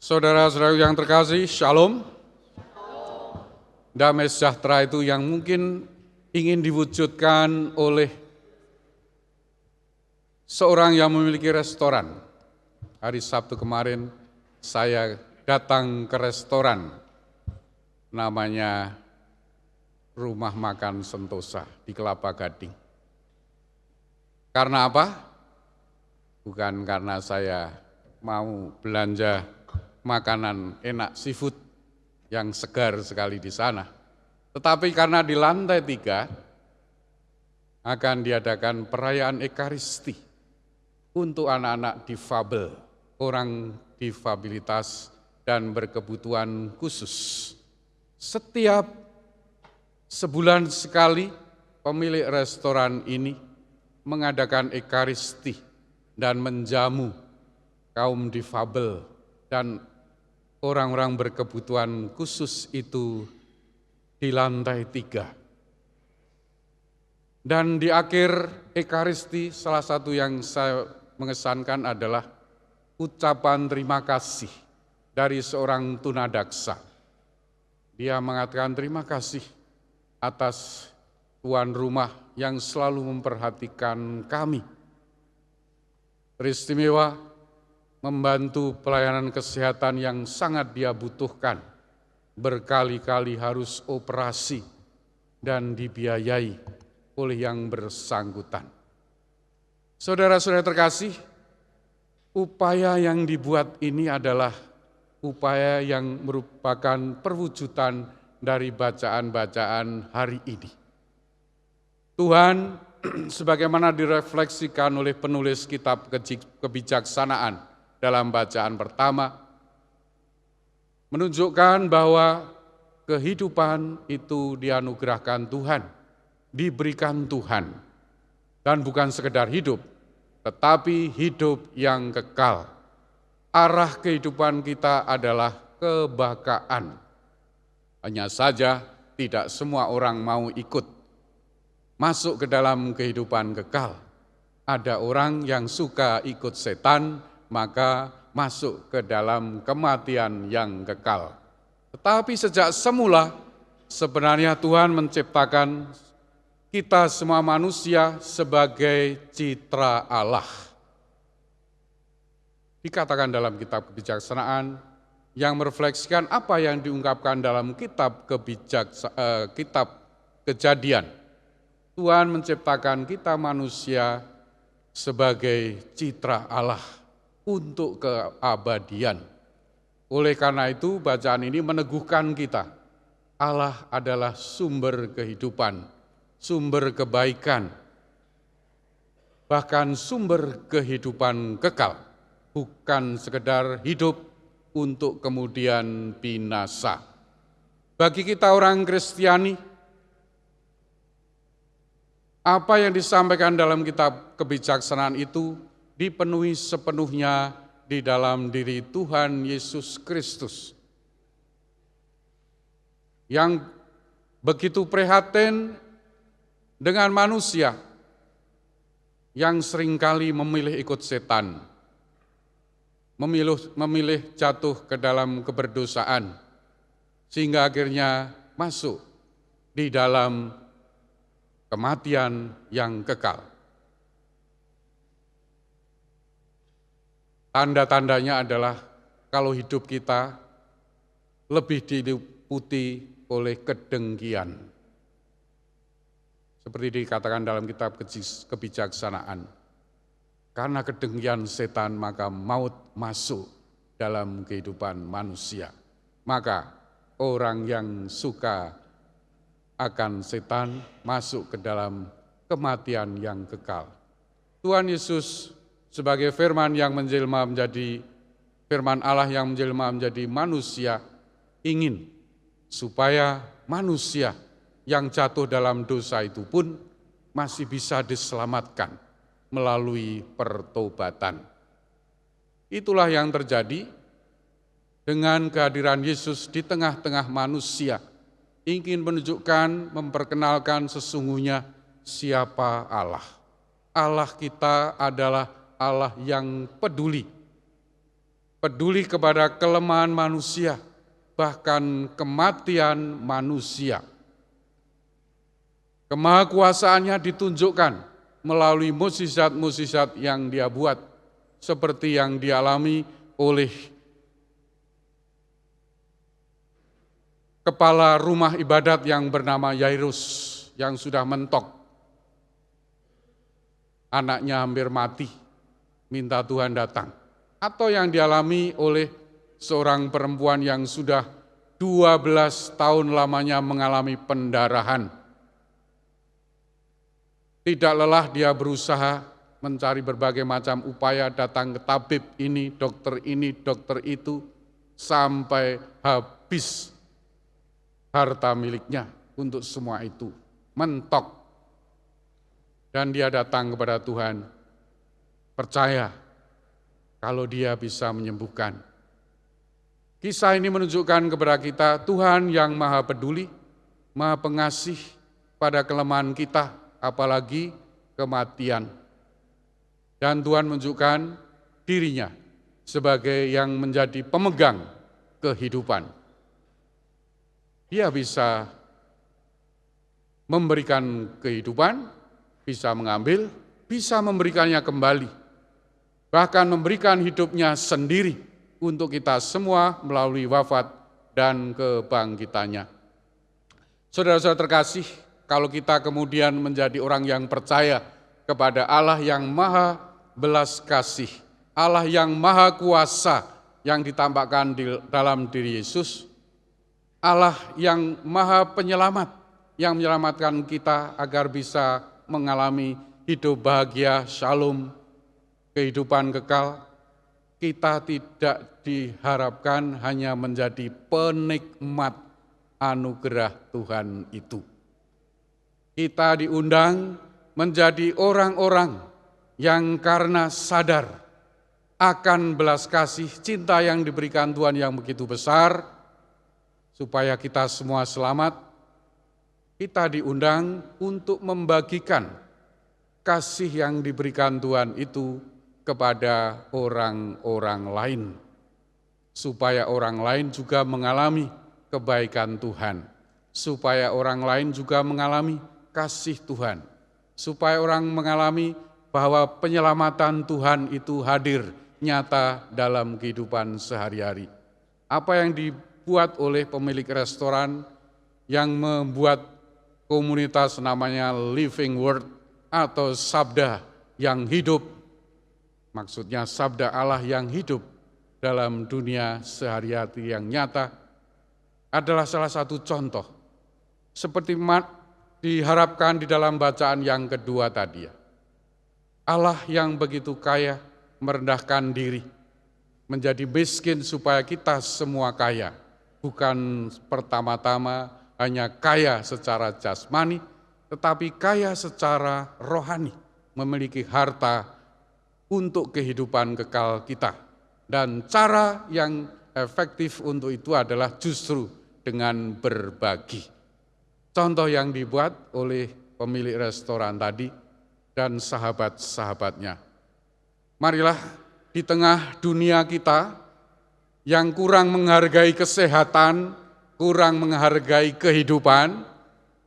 Saudara-saudara yang terkasih, Shalom. Damai sejahtera itu yang mungkin ingin diwujudkan oleh seorang yang memiliki restoran. Hari Sabtu kemarin saya datang ke restoran, namanya Rumah Makan Sentosa di Kelapa Gading. Karena apa? Bukan karena saya mau belanja makanan enak seafood yang segar sekali di sana. Tetapi karena di lantai 3 akan diadakan perayaan Ekaristi untuk anak-anak difabel, orang difabilitas dan berkebutuhan khusus. Setiap sebulan sekali pemilik restoran ini mengadakan Ekaristi dan menjamu kaum difabel dan orang-orang berkebutuhan khusus itu di lantai 3. Dan di akhir Ekaristi salah satu yang saya mengesankan adalah ucapan terima kasih dari seorang tunadaksa. Dia mengatakan terima kasih atas tuan rumah yang selalu memperhatikan kami. Teristimewa membantu pelayanan kesehatan yang sangat dia butuhkan, berkali-kali harus operasi dan dibiayai oleh yang bersangkutan. Saudara-saudara terkasih, upaya yang dibuat ini adalah upaya yang merupakan perwujudan dari bacaan-bacaan hari ini. Tuhan, sebagaimana direfleksikan oleh penulis kitab kebijaksanaan dalam bacaan pertama, menunjukkan bahwa kehidupan itu dianugerahkan Tuhan, diberikan Tuhan, dan bukan sekedar hidup, tetapi hidup yang kekal. Arah kehidupan kita adalah kebakaan. Hanya saja tidak semua orang mau ikut masuk ke dalam kehidupan kekal. Ada orang yang suka ikut setan, maka masuk ke dalam kematian yang kekal. Tetapi sejak semula sebenarnya Tuhan menciptakan kita semua manusia sebagai citra Allah. Dikatakan dalam kitab kebijaksanaan yang merefleksikan apa yang diungkapkan dalam kitab Kejadian. Tuhan menciptakan kita manusia sebagai citra Allah untuk keabadian. Oleh karena itu bacaan ini meneguhkan kita, Allah adalah sumber kehidupan, sumber kebaikan, bahkan sumber kehidupan kekal, bukan sekedar hidup untuk kemudian binasa. Bagi kita orang Kristiani, apa yang disampaikan dalam kitab kebijaksanaan itu dipenuhi sepenuhnya di dalam diri Tuhan Yesus Kristus, yang begitu prihatin dengan manusia yang seringkali memilih ikut setan, memilih jatuh ke dalam keberdosaan, sehingga akhirnya masuk di dalam kematian yang kekal. Tanda-tandanya adalah kalau hidup kita lebih diliputi oleh kedengkian. Seperti dikatakan dalam kitab kebijaksanaan. Karena kedengkian setan maka maut masuk dalam kehidupan manusia. Maka orang yang suka akan setan masuk ke dalam kematian yang kekal. Tuhan Yesus sebagai firman yang menjelma menjadi firman Allah yang menjelma menjadi manusia, ingin supaya manusia yang jatuh dalam dosa itu pun masih bisa diselamatkan melalui pertobatan. Itulah yang terjadi dengan kehadiran Yesus di tengah-tengah manusia, ingin menunjukkan, memperkenalkan sesungguhnya siapa Allah. Allah kita adalah Allah yang peduli, peduli kepada kelemahan manusia, bahkan kematian manusia. Kemahakuasaannya ditunjukkan melalui mukjizat-mukjizat yang Dia buat, seperti yang dialami oleh kepala rumah ibadat yang bernama Yairus, yang sudah mentok. Anaknya hampir mati, minta Tuhan datang. Atau yang dialami oleh seorang perempuan yang sudah 12 tahun lamanya mengalami pendarahan. Tidak lelah dia berusaha mencari berbagai macam upaya, datang ke tabib ini, dokter itu, sampai habis harta miliknya untuk semua itu, mentok. Dan dia datang kepada Tuhan, percaya kalau Dia bisa menyembuhkan. Kisah ini menunjukkan kepada kita Tuhan yang maha peduli, maha pengasih pada kelemahan kita, apalagi kematian. Dan Tuhan menunjukkan dirinya sebagai yang menjadi pemegang kehidupan. Dia bisa memberikan kehidupan, bisa mengambil, bisa memberikannya kembali, bahkan memberikan hidupnya sendiri untuk kita semua melalui wafat dan kebangkitannya. Saudara-saudara terkasih, kalau kita kemudian menjadi orang yang percaya kepada Allah yang maha belas kasih, Allah yang maha kuasa yang ditampakkan di dalam diri Yesus, Allah yang maha penyelamat, yang menyelamatkan kita agar bisa mengalami hidup bahagia, shalom, kehidupan kekal. Kita tidak diharapkan hanya menjadi penikmat anugerah Tuhan itu. Kita diundang menjadi orang-orang yang karena sadar akan belas kasih cinta yang diberikan Tuhan yang begitu besar, supaya kita semua selamat. Kita diundang untuk membagikan kasih yang diberikan Tuhan itu kepada orang-orang lain, supaya orang lain juga mengalami kebaikan Tuhan, supaya orang lain juga mengalami kasih Tuhan, supaya orang mengalami bahwa penyelamatan Tuhan itu hadir nyata dalam kehidupan sehari-hari. Apa yang dibuat oleh pemilik restoran yang membuat komunitas namanya Living Word atau Sabda yang hidup, maksudnya Sabda Allah yang hidup dalam dunia sehari-hari yang nyata, adalah salah satu contoh. Seperti diharapkan di dalam bacaan yang kedua tadi, Allah yang begitu kaya merendahkan diri, menjadi miskin supaya kita semua kaya, bukan pertama-tama hanya kaya secara jasmani, tetapi kaya secara rohani, memiliki harta untuk kehidupan kekal kita. Dan cara yang efektif untuk itu adalah justru dengan berbagi. Contoh yang dibuat oleh pemilik restoran tadi dan sahabat-sahabatnya. Marilah di tengah dunia kita yang kurang menghargai kesehatan, kurang menghargai kehidupan,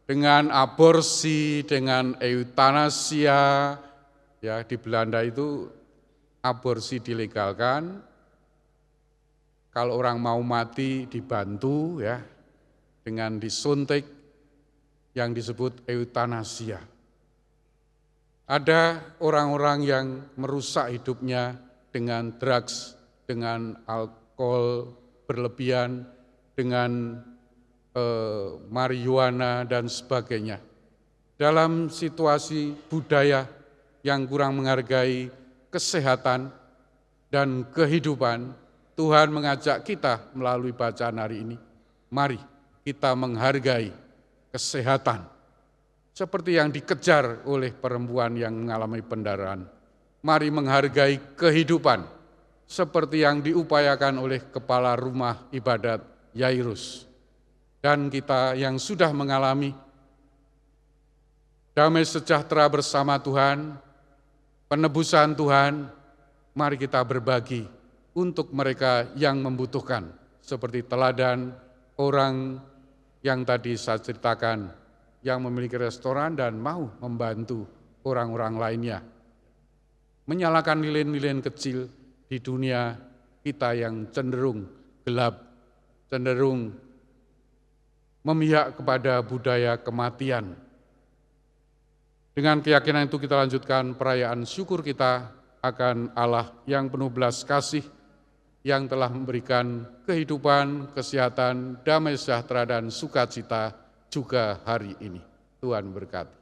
dengan aborsi, dengan eutanasia, ya di Belanda itu aborsi dilegalkan, kalau orang mau mati dibantu ya dengan disuntik yang disebut eutanasia. Ada orang-orang yang merusak hidupnya dengan drugs, dengan alkohol berlebihan, dengan marijuana dan sebagainya. Dalam situasi budaya yang kurang menghargai kesehatan dan kehidupan, Tuhan mengajak kita melalui bacaan hari ini, mari kita menghargai kesehatan, seperti yang dikejar oleh perempuan yang mengalami pendarahan. Mari menghargai kehidupan, seperti yang diupayakan oleh kepala rumah ibadat Yairus. Dan kita yang sudah mengalami damai sejahtera bersama Tuhan, penebusan Tuhan, mari kita berbagi untuk mereka yang membutuhkan, seperti teladan orang yang tadi saya ceritakan, yang memiliki restoran dan mau membantu orang-orang lainnya. Menyalakan lilin-lilin kecil di dunia kita yang cenderung gelap, cenderung memihak kepada budaya kematian. Dengan keyakinan itu kita lanjutkan perayaan syukur kita akan Allah yang penuh belas kasih, yang telah memberikan kehidupan, kesehatan, damai sejahtera, dan sukacita juga hari ini. Tuhan berkati.